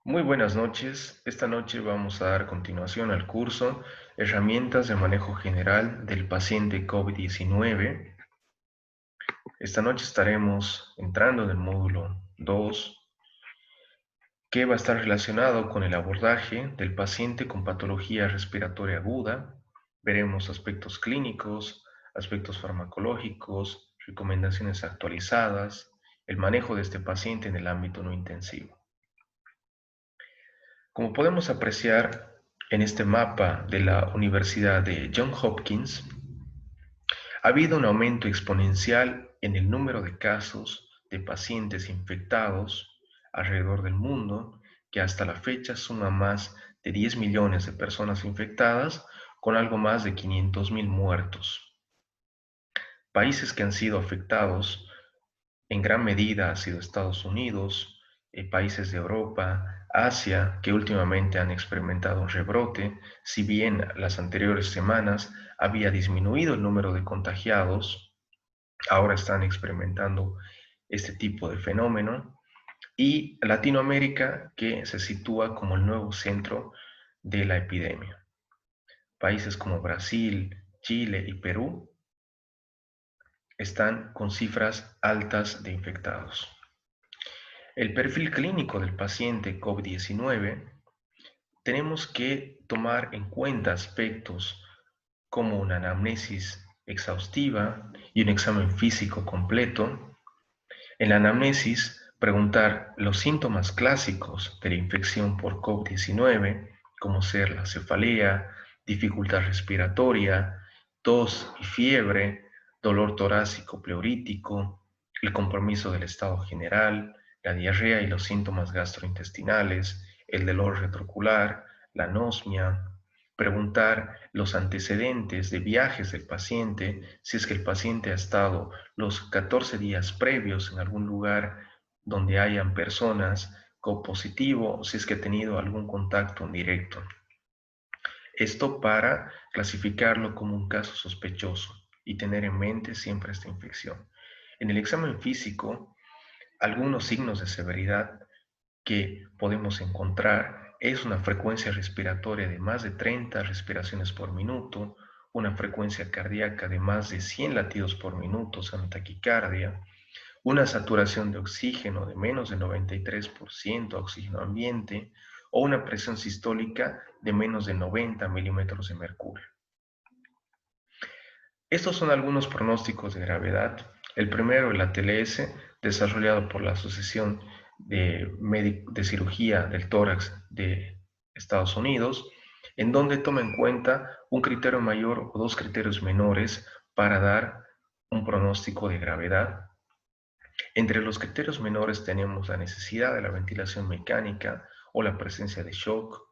Muy buenas noches. Esta noche vamos a dar continuación al curso Herramientas de manejo general del paciente COVID-19. Esta noche estaremos entrando en el módulo 2, que va a estar relacionado con el abordaje del paciente con patología respiratoria aguda. Veremos aspectos clínicos, aspectos farmacológicos, recomendaciones actualizadas, el manejo de este paciente en el ámbito no intensivo. Como podemos apreciar en este mapa de la Universidad de Johns Hopkins, ha habido un aumento exponencial en el número de casos de pacientes infectados alrededor del mundo, que hasta la fecha suma más de 10 millones de personas infectadas, con algo más de 500.000 muertos. Países que han sido afectados en gran medida ha sido Estados Unidos, países de Europa, Asia, que últimamente han experimentado un rebrote, si bien las anteriores semanas había disminuido el número de contagiados, ahora están experimentando este tipo de fenómeno, y Latinoamérica, que se sitúa como el nuevo centro de la epidemia. Países como Brasil, Chile y Perú están con cifras altas de infectados. El perfil clínico del paciente COVID-19, tenemos que tomar en cuenta aspectos como una anamnesis exhaustiva y un examen físico completo. En la anamnesis, preguntar los síntomas clásicos de la infección por COVID-19, como ser la cefalea, dificultad respiratoria, tos y fiebre, dolor torácico pleurítico, el compromiso del estado general, la diarrea y los síntomas gastrointestinales, el dolor retrocular, la anosmia. Preguntar los antecedentes de viajes del paciente, si es que el paciente ha estado los 14 días previos en algún lugar donde hayan personas co-positivo, o si es que ha tenido algún contacto directo. Esto para clasificarlo como un caso sospechoso y tener en mente siempre esta infección. En el examen físico, algunos signos de severidad que podemos encontrar es una frecuencia respiratoria de más de 30 respiraciones por minuto, una frecuencia cardíaca de más de 100 latidos por minuto, o sea, una taquicardia, una saturación de oxígeno de menos de 93% oxígeno ambiente, o una presión sistólica de menos de 90 milímetros de mercurio. Estos son algunos pronósticos de gravedad. El primero, el ATLS, desarrollado por la Asociación de Cirugía del Tórax de Estados Unidos, en donde toma en cuenta un criterio mayor o dos criterios menores para dar un pronóstico de gravedad. Entre los criterios menores tenemos la necesidad de la ventilación mecánica o la presencia de shock,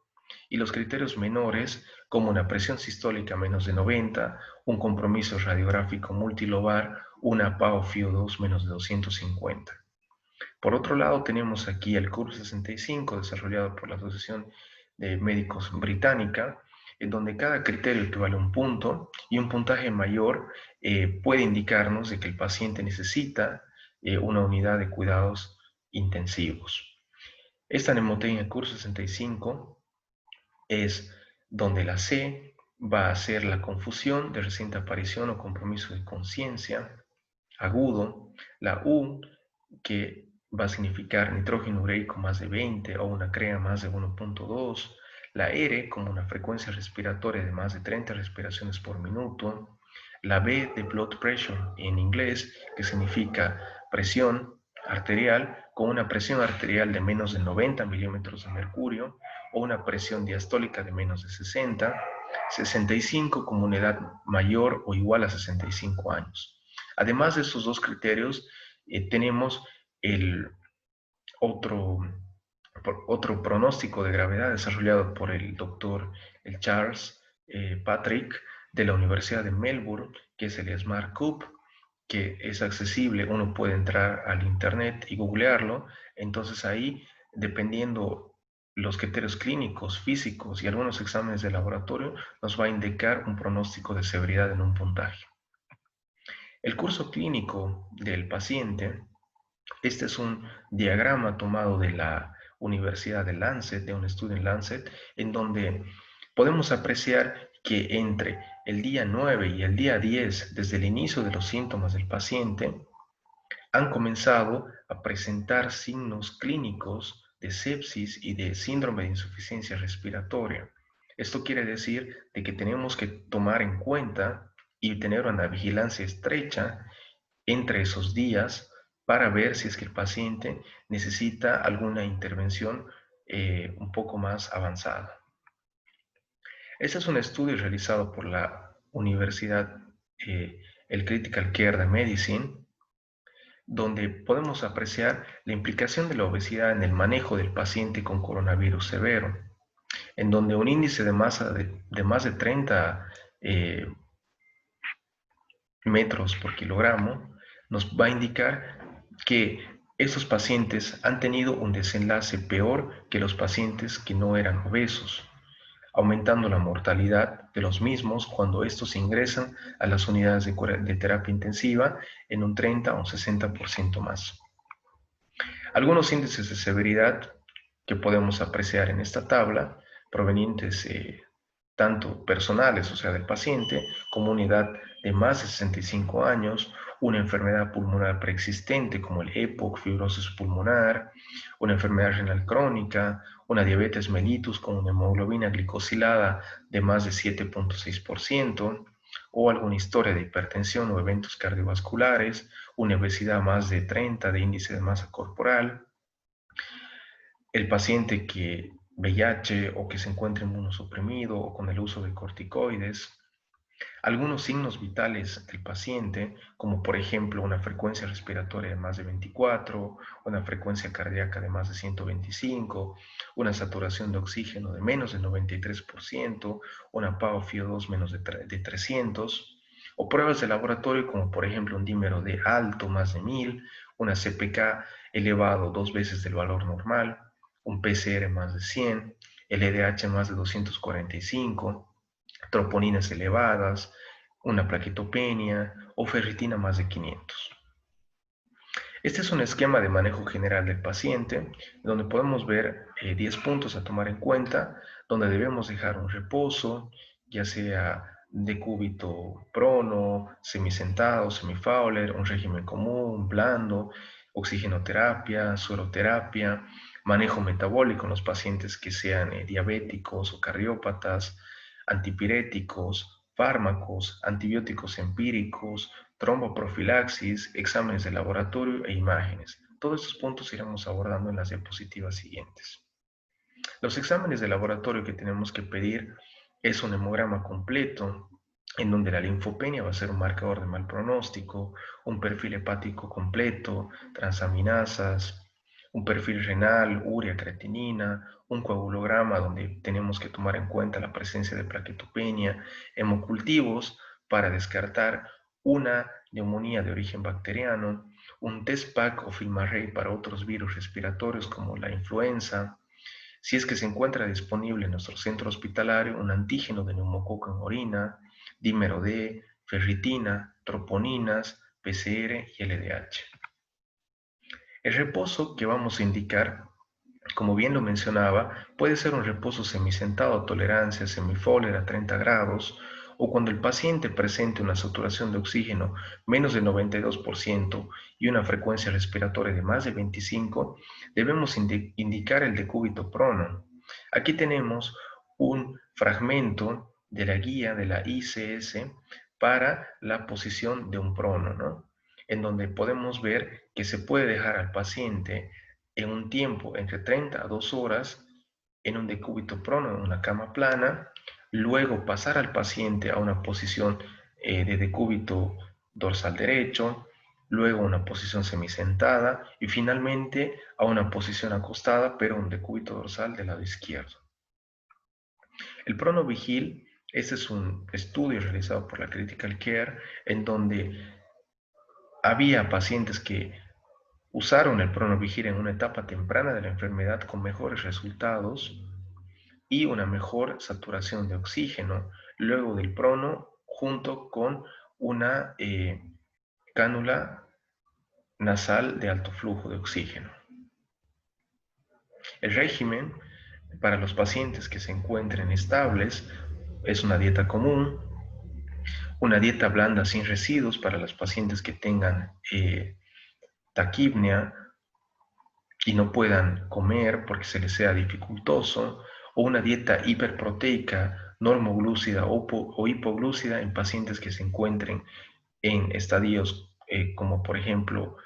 y los criterios menores como una presión sistólica menos de 90, un compromiso radiográfico multilobar, una PaO-FiO2 menos de 250. Por otro lado, tenemos aquí el CURB 65 desarrollado por la Asociación de Médicos Británica, en donde cada criterio equivale a un punto, y un puntaje mayor puede indicarnos de que el paciente necesita una unidad de cuidados intensivos. Esta mnemotecnia CURB 65 es donde la C va a ser la confusión de reciente aparición o compromiso de conciencia agudo, la U que va a significar nitrógeno ureico más de 20 o una CREA más de 1.2, la R como una frecuencia respiratoria de más de 30 respiraciones por minuto, la B de blood pressure en inglés, que significa presión arterial, con una presión arterial de menos de 90 milímetros de mercurio, o una presión diastólica de menos de 60, 65 como una edad mayor o igual a 65 años. Además de estos dos criterios, tenemos el otro, otro pronóstico de gravedad desarrollado por el doctor Charles Patrick de la Universidad de Melbourne, que es el SmartCube, que es accesible, uno puede entrar al internet y googlearlo, entonces ahí, dependiendo los criterios clínicos, físicos y algunos exámenes de laboratorio, nos va a indicar un pronóstico de severidad en un puntaje. El curso clínico del paciente, este es un diagrama tomado de la Universidad de Lancet, de un estudio en Lancet, en donde podemos apreciar que entre el día 9 y el día 10, desde el inicio de los síntomas del paciente, han comenzado a presentar signos clínicos de sepsis y de síndrome de insuficiencia respiratoria. Esto quiere decir de que tenemos que tomar en cuenta y tener una vigilancia estrecha entre esos días para ver si es que el paciente necesita alguna intervención un poco más avanzada. Este es un estudio realizado por la Universidad, el Critical Care de Medicine, donde podemos apreciar la implicación de la obesidad en el manejo del paciente con coronavirus severo, en donde un índice de masa de más de 30 eh, metros por kilogramo nos va a indicar que estos pacientes han tenido un desenlace peor que los pacientes que no eran obesos, aumentando la mortalidad de los mismos cuando estos ingresan a las unidades de terapia intensiva en un 30 o un 60% más. Algunos índices de severidad que podemos apreciar en esta tabla, provenientes tanto personales, o sea, del paciente, como una edad de más de 65 años, una enfermedad pulmonar preexistente como el EPOC, fibrosis pulmonar, una enfermedad renal crónica, una diabetes mellitus con una hemoglobina glicosilada de más de 7,6%, o alguna historia de hipertensión o eventos cardiovasculares, una obesidad más de 30 de índice de masa corporal, el paciente que VIH o que se encuentra inmunosuprimido o con el uso de corticoides, algunos signos vitales del paciente, como por ejemplo una frecuencia respiratoria de más de 24, una frecuencia cardíaca de más de 125, una saturación de oxígeno de menos de 93%, una PaO-FiO2 menos de 300, o pruebas de laboratorio como por ejemplo un dímero D alto más de 1000, una CPK elevado 2 veces del valor normal, un PCR más de 100, LDH más de 245, troponinas elevadas, una plaquetopenia o ferritina más de 500. Este es un esquema de manejo general del paciente, donde podemos ver 10 puntos a tomar en cuenta, donde debemos dejar un reposo, ya sea decúbito prono, semisentado, semifowler, un régimen común, blando, oxigenoterapia, sueroterapia, manejo metabólico en los pacientes que sean diabéticos o cardiópatas, antipiréticos, fármacos, antibióticos empíricos, tromboprofilaxis, exámenes de laboratorio e imágenes. Todos estos puntos iremos abordando en las diapositivas siguientes. Los exámenes de laboratorio que tenemos que pedir es un hemograma completo, en donde la linfopenia va a ser un marcador de mal pronóstico, un perfil hepático completo, transaminasas, un perfil renal, urea, creatinina, un coagulograma donde tenemos que tomar en cuenta la presencia de plaquetopenia, hemocultivos para descartar una neumonía de origen bacteriano, un test pack o FilmArray para otros virus respiratorios como la influenza. Si es que se encuentra disponible en nuestro centro hospitalario un antígeno de neumococo en orina, dímero D, ferritina, troponinas, PCR y LDH. El reposo que vamos a indicar, como bien lo mencionaba, puede ser un reposo semisentado a tolerancia, semifowler a 30 grados, o cuando el paciente presente una saturación de oxígeno menos del 92% y una frecuencia respiratoria de más de 25, debemos indicar el decúbito prono. Aquí tenemos un fragmento de la guía de la ICS para la posición de un prono, ¿no? En donde podemos ver que se puede dejar al paciente en un tiempo entre 30 a 2 horas en un decúbito prono, en una cama plana, luego pasar al paciente a una posición de decúbito dorsal derecho, luego una posición semisentada y finalmente a una posición acostada, pero un decúbito dorsal del lado izquierdo. El pronovigil, este es un estudio realizado por la Critical Care en donde había pacientes que usaron el pronovigil en una etapa temprana de la enfermedad con mejores resultados y una mejor saturación de oxígeno luego del prono junto con una cánula nasal de alto flujo de oxígeno. El régimen para los pacientes que se encuentren estables es una dieta común, una dieta blanda sin residuos para los pacientes que tengan taquipnea y no puedan comer porque se les sea dificultoso, o una dieta hiperproteica, normoglúcida o hipoglúcida en pacientes que se encuentren en estadios como por ejemplo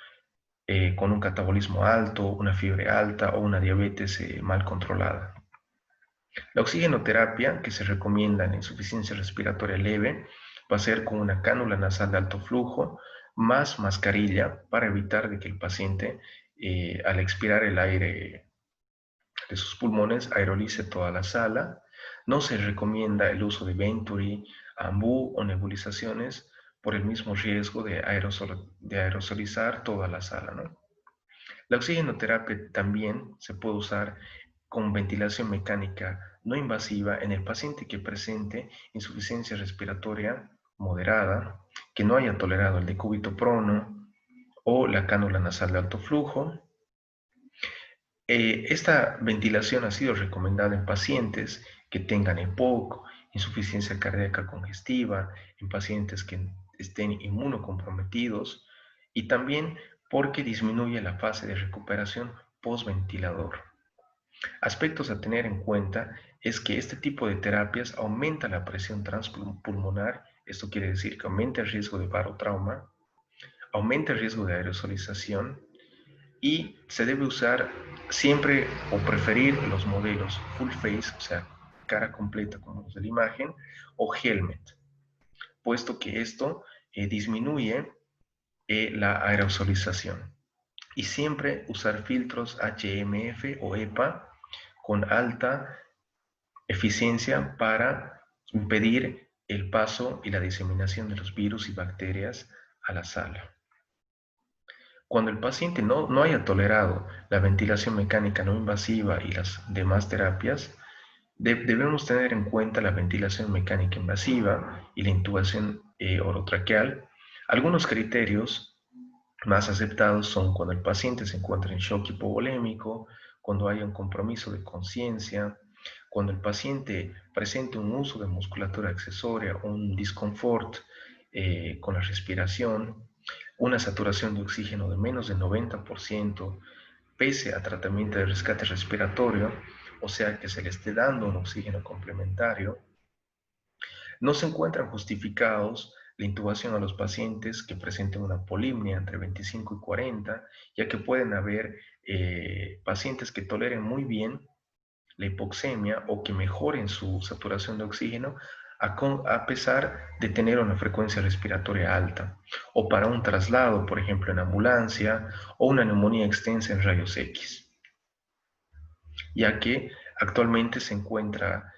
con un catabolismo alto, una fiebre alta o una diabetes mal controlada. La oxigenoterapia que se recomienda en insuficiencia respiratoria leve va a ser con una cánula nasal de alto flujo más mascarilla para evitar de que el paciente al expirar el aire de sus pulmones aerolice toda la sala. No se recomienda el uso de Venturi, Ambú o nebulizaciones por el mismo riesgo de aerosolizar toda la sala, ¿no? La oxigenoterapia también se puede usar con ventilación mecánica no invasiva en el paciente que presente insuficiencia respiratoria moderada, que no haya tolerado el decúbito prono o la cánula nasal de alto flujo. Esta ventilación ha sido recomendada en pacientes que tengan EPOC, insuficiencia cardíaca congestiva, en pacientes que estén inmunocomprometidos y también porque disminuye la fase de recuperación postventilador. Aspectos a tener en cuenta es que este tipo de terapias aumenta la presión transpulmonar, esto quiere decir que aumenta el riesgo de barotrauma, aumenta el riesgo de aerosolización y se debe usar siempre o preferir los modelos full face, o sea, cara completa como los de la imagen, o helmet, puesto que esto disminuye la aerosolización. Y siempre usar filtros HMF o EPA con alta eficiencia para impedir el paso y la diseminación de los virus y bacterias a la sala. Cuando el paciente no haya tolerado la ventilación mecánica no invasiva y las demás terapias, debemos tener en cuenta la ventilación mecánica invasiva y la intubación orotraqueal. Algunos criterios más aceptados son cuando el paciente se encuentra en shock hipovolémico, cuando haya un compromiso de conciencia, cuando el paciente presente un uso de musculatura accesoria, un disconfort con la respiración, una saturación de oxígeno de menos del 90%, pese a tratamiento de rescate respiratorio, o sea que se le esté dando un oxígeno complementario. No se encuentran justificados la intubación a los pacientes que presenten una polimnia entre 25 y 40, ya que pueden haber pacientes que toleren muy bien la hipoxemia o que mejoren su saturación de oxígeno a pesar de tener una frecuencia respiratoria alta, o para un traslado, por ejemplo, en ambulancia, o una neumonía extensa en rayos X, ya que actualmente se encuentra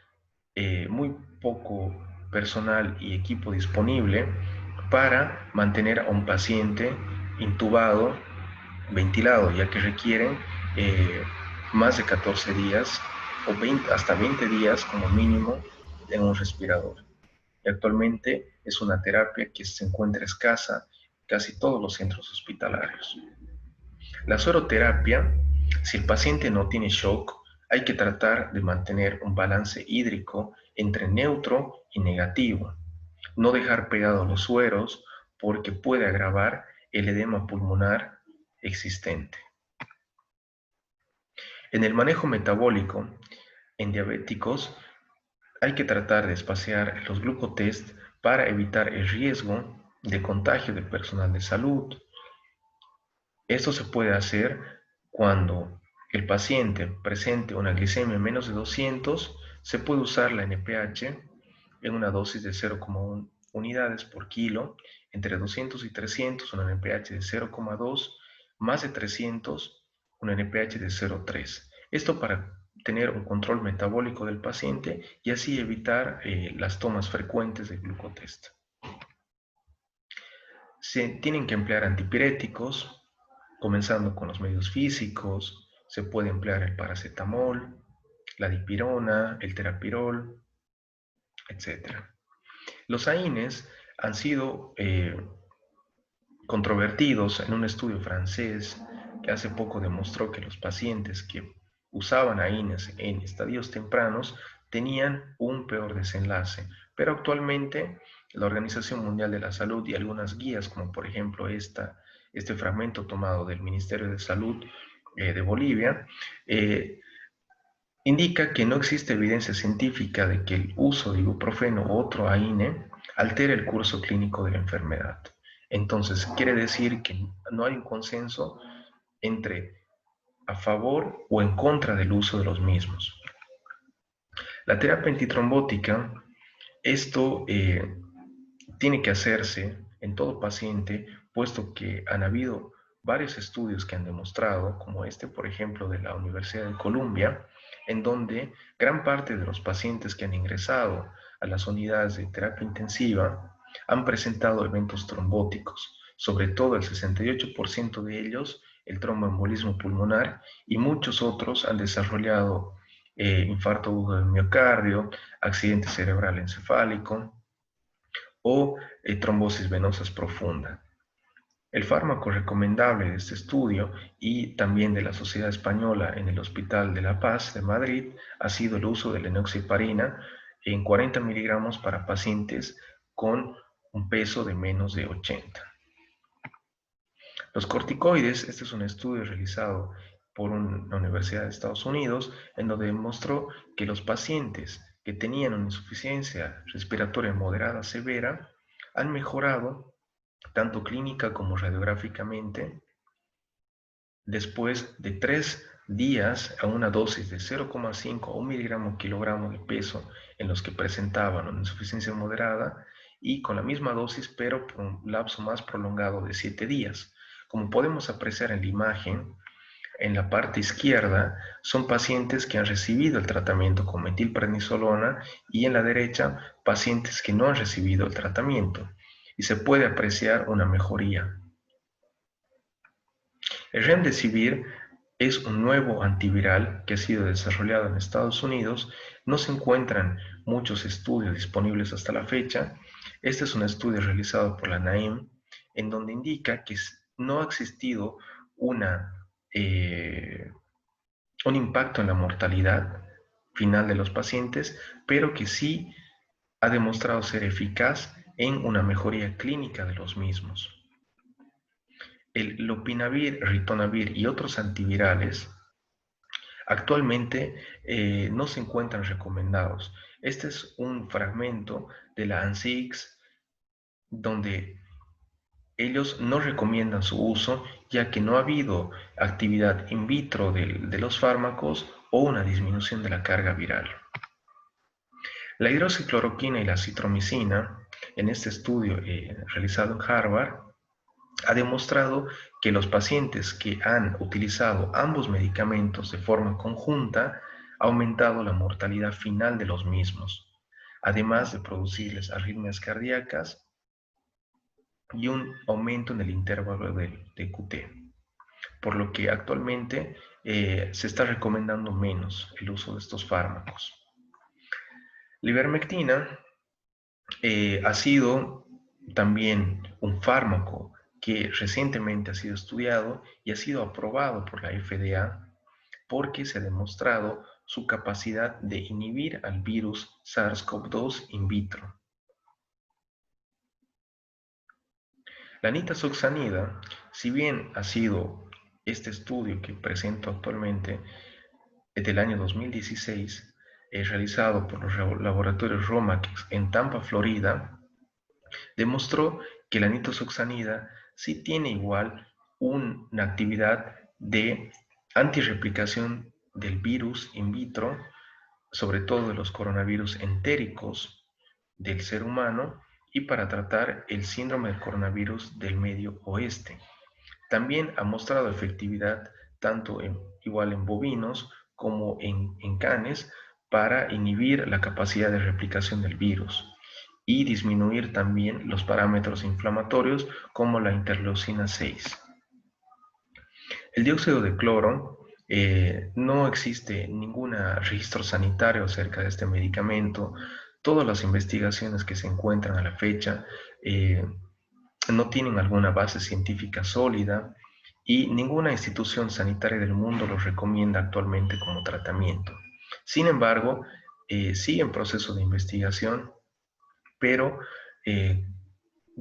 muy poco personal y equipo disponible para mantener a un paciente intubado, ventilado, ya que requieren más de 14 días o hasta 20 días como mínimo en un respirador. Y actualmente es una terapia que se encuentra escasa en casi todos los centros hospitalarios. La sueroterapia, si el paciente no tiene shock, hay que tratar de mantener un balance hídrico entre neutro y negativo. No dejar pegados los sueros porque puede agravar el edema pulmonar existente. En el manejo metabólico, en diabéticos, hay que tratar de espaciar los glucotest para evitar el riesgo de contagio del personal de salud. Esto se puede hacer cuando el paciente presente una glicemia menos de 200, se puede usar la NPH en una dosis de 0,1 unidades por kilo, entre 200 y 300 una NPH de 0,2, más de 300 una NPH de 0,3. Esto para tener un control metabólico del paciente y así evitar las tomas frecuentes de glucotest. Se tienen que emplear antipiréticos, comenzando con los medios físicos. Se puede emplear el paracetamol, la dipirona, el terapirol, etc. Los AINES han sido controvertidos en un estudio francés que hace poco demostró que los pacientes que usaban AINES en estadios tempranos tenían un peor desenlace. Pero actualmente la Organización Mundial de la Salud y algunas guías, como por ejemplo este fragmento tomado del Ministerio de Salud de Bolivia, indica que no existe evidencia científica de que el uso de ibuprofeno u otro AINE altere el curso clínico de la enfermedad. Entonces, quiere decir que no hay un consenso entre a favor o en contra del uso de los mismos. La terapia antitrombótica, esto tiene que hacerse en todo paciente, puesto que han habido varios estudios que han demostrado, como este, por ejemplo, de la Universidad de Columbia, en donde gran parte de los pacientes que han ingresado a las unidades de terapia intensiva han presentado eventos trombóticos, sobre todo el 68% de ellos el tromboembolismo pulmonar y muchos otros han desarrollado infarto agudo del miocardio, accidente cerebral encefálico o trombosis venosas profunda. El fármaco recomendable de este estudio y también de la Sociedad Española en el Hospital de la Paz de Madrid ha sido el uso de la enoxaparina en 40 miligramos para pacientes con un peso de menos de 80. Los corticoides, este es un estudio realizado por una universidad de Estados Unidos en donde demostró que los pacientes que tenían una insuficiencia respiratoria moderada severa han mejorado tanto clínica como radiográficamente, después de 3 días a una dosis de 0,5 a 1 miligramo kilogramo de peso en los que presentaban una insuficiencia moderada y con la misma dosis pero por un lapso más prolongado de 7 días. Como podemos apreciar en la imagen, en la parte izquierda son pacientes que han recibido el tratamiento con metilprednisolona y en la derecha pacientes que no han recibido el tratamiento y se puede apreciar una mejoría. El Remdesivir es un nuevo antiviral que ha sido desarrollado en Estados Unidos. No se encuentran muchos estudios disponibles hasta la fecha. Este es un estudio realizado por la NAEM en donde indica que no ha existido un impacto en la mortalidad final de los pacientes, pero que sí ha demostrado ser eficaz en una mejoría clínica de los mismos. El lopinavir, ritonavir y otros antivirales actualmente no se encuentran recomendados. Este es un fragmento de la ANSIX donde ellos no recomiendan su uso ya que no ha habido actividad in vitro de los fármacos o una disminución de la carga viral. La hidroxicloroquina y la citromicina, en este estudio realizado en Harvard, ha demostrado que los pacientes que han utilizado ambos medicamentos de forma conjunta ha aumentado la mortalidad final de los mismos, además de producirles arritmias cardíacas y un aumento en el intervalo de QT, por lo que actualmente se está recomendando menos el uso de estos fármacos. La ivermectina ha sido también un fármaco que recientemente ha sido estudiado y ha sido aprobado por la FDA porque se ha demostrado su capacidad de inhibir al virus SARS-CoV-2 in vitro. La nitazoxanida, si bien ha sido este estudio que presento actualmente del año 2016, realizado por los laboratorios Romax en Tampa, Florida, demostró que la nitazoxanida sí tiene igual una actividad de antirreplicación del virus in vitro, sobre todo de los coronavirus entéricos del ser humano, y para tratar el síndrome del coronavirus del Medio Oeste. También ha mostrado efectividad tanto igual en bovinos como en canes para inhibir la capacidad de replicación del virus y disminuir también los parámetros inflamatorios como la interleucina 6. El dióxido de cloro, no existe ningún registro sanitario acerca de este medicamento. Todas las investigaciones que se encuentran a la fecha no tienen alguna base científica sólida y ninguna institución sanitaria del mundo lo recomienda actualmente como tratamiento. Sin embargo, sigue en proceso de investigación, pero eh,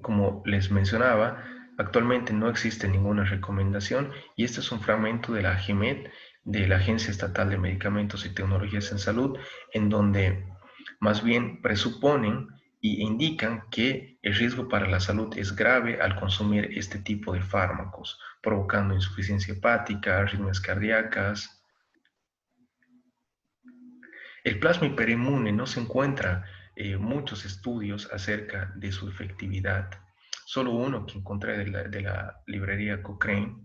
como les mencionaba, actualmente no existe ninguna recomendación y este es un fragmento de la AGMED, de la Agencia Estatal de Medicamentos y Tecnologías en Salud, en donde más bien presuponen e indican que el riesgo para la salud es grave al consumir este tipo de fármacos, provocando insuficiencia hepática, arritmias cardíacas. El plasma hiperinmune no se encuentra muchos estudios acerca de su efectividad. Solo uno que encontré de la librería Cochrane,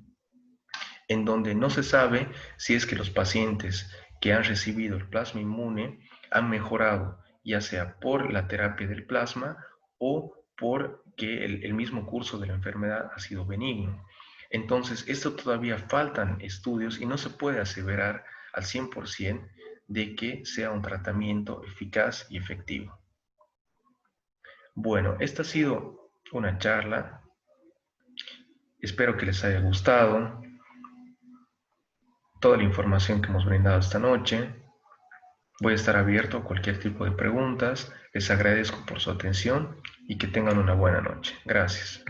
en donde no se sabe si es que los pacientes que han recibido el plasma inmune han mejorado, ya sea por la terapia del plasma o porque el mismo curso de la enfermedad ha sido benigno. Entonces, esto todavía faltan estudios y no se puede aseverar al 100% de que sea un tratamiento eficaz y efectivo. Bueno, esta ha sido una charla. Espero que les haya gustado toda la información que hemos brindado esta noche. Voy a estar abierto a cualquier tipo de preguntas. Les agradezco por su atención y que tengan una buena noche. Gracias.